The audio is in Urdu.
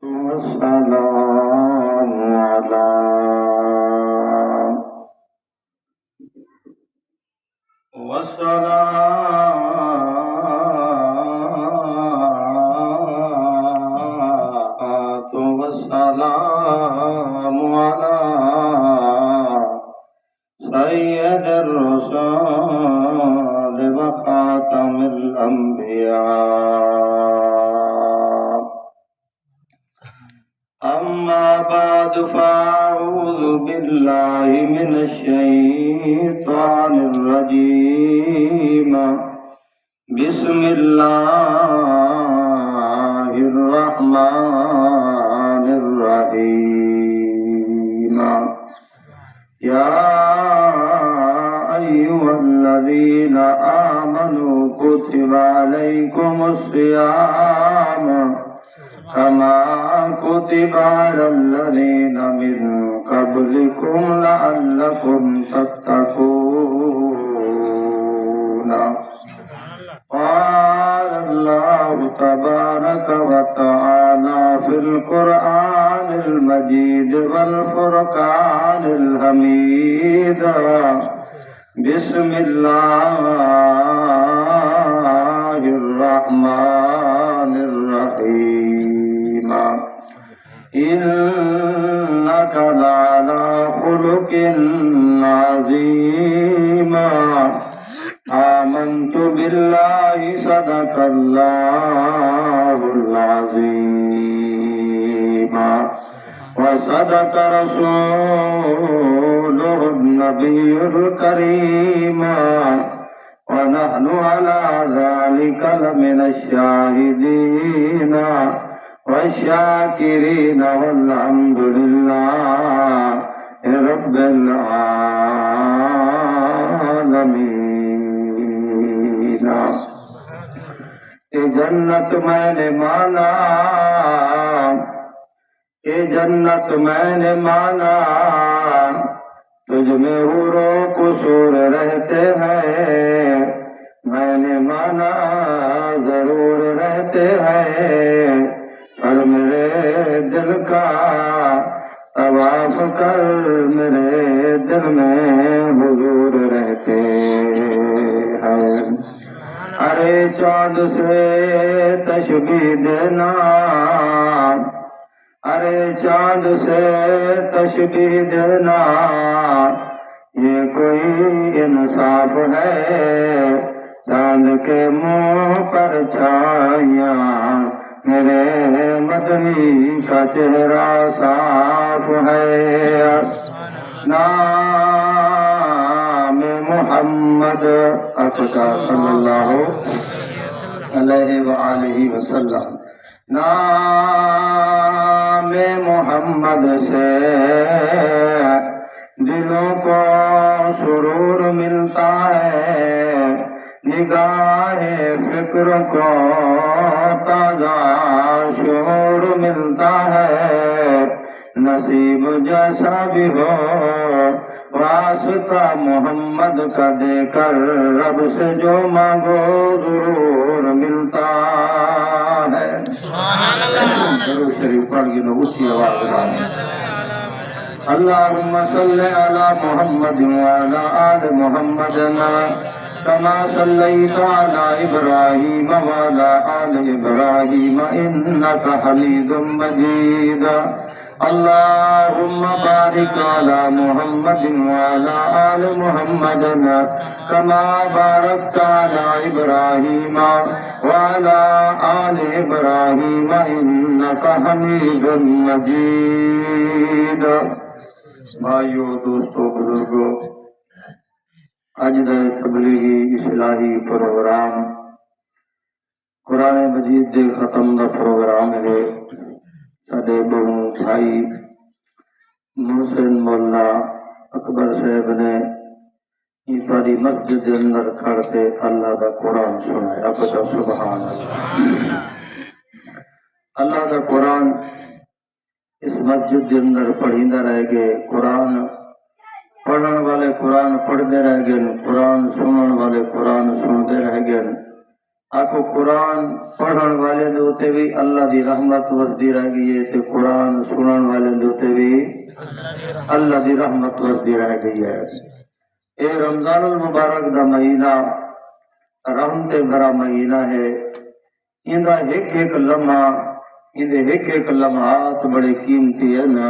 والسلام على سيد الرسل وخاتم الأنبياء. أما بعد فأعوذ بالله من الشيطان الرجيم. بسم الله الرحمن الرحيم. يا أيها الذين آمنوا كتب عليكم الصيام كما كتب على الذين من قبلكم لعلكم تتقون. قال الله تبارك وتعالى في القرآن المجيد والفرقان الحميد. بسم الله الرحمن الرحيم. إنك لعلى خلق عظيم. آمنت بالله صدق الله العظيم وصدق رسوله النبي الكريم ونحن على ذلك لمن الشاهدين والشاكرين والحمد لله رب العالمين. اے جنت میں نے مانا، اے جنت میں نے مانا، تجھ میں حور و قصور رہتے ہیں. میں نے مانا ضرور رہتے ہیں، پر میرے دل کا طواف کر میرے دل میں حضور رہتے ہیں. ارے چاند سے تشبیہ دینا، ارے چاند سے تشبیہ دینا، یہ کوئی انصاف ہے؟ چاند کے منہ پر چھائیاں، میرے مدنی کا چہرہ صاف ہے. نام محمد کا صلی اللہ علیہ وآلہ وسلم. نام محمد سے دلوں کو سرور ملتا ہے، نگاہ فکر کو تازہ شعور ملتا ہے. نصیب جیسا بھی ہو واسطہ محمد کا دے کر رب سے جو مانگو ضرور ملتا ہے. درود شریف پڑھ کے لوگ اچھی آواز میں اللہم صلی علی محمد وعلی آل محمد کما صلیت علی ابراہیم وعلی آل ابراہیم انک حمید مجید. اللہم بارک علی محمد وعلی آل محمد کما بارکت علی ابراہیم وعلی آل ابراہیم انک حمید مجید. بھائیو، دوستو، بزرگو، اج دے تبلیغی اصلاحی پروگرام قرآن مجید دے ختم دا پروگرام ہے. سڈے بہو بھائی محسن مولا اکبر صاحب نے تھوڑی مسجد کے اندر کھڑ کے اللہ دا قرآن سنایا. اب سبحان اللہ. اللہ دا قرآن اس مسجد کے اندر پڑھیندہ رہ گئے. قرآن پڑھن والے قرآن پڑھتے رہ گئے، قرآن سنن والے قرآن سنتے رہ گئے. آخو قرآن پڑھن والے دے اوتے بھی اللہ دی رحمت وسدی رہ گئی ہے تے قرآن سنن والے دے اوتے بھی اللہ دی رحمت وسدی رہ گئی ہے۔ اے رمضان المبارک دا مہینہ رحمت بھرا مہینہ ہے۔ ایندہ ایک ایک لمحہ ایندے ایک ایک لمحات بڑے قیمتی ہے نا۔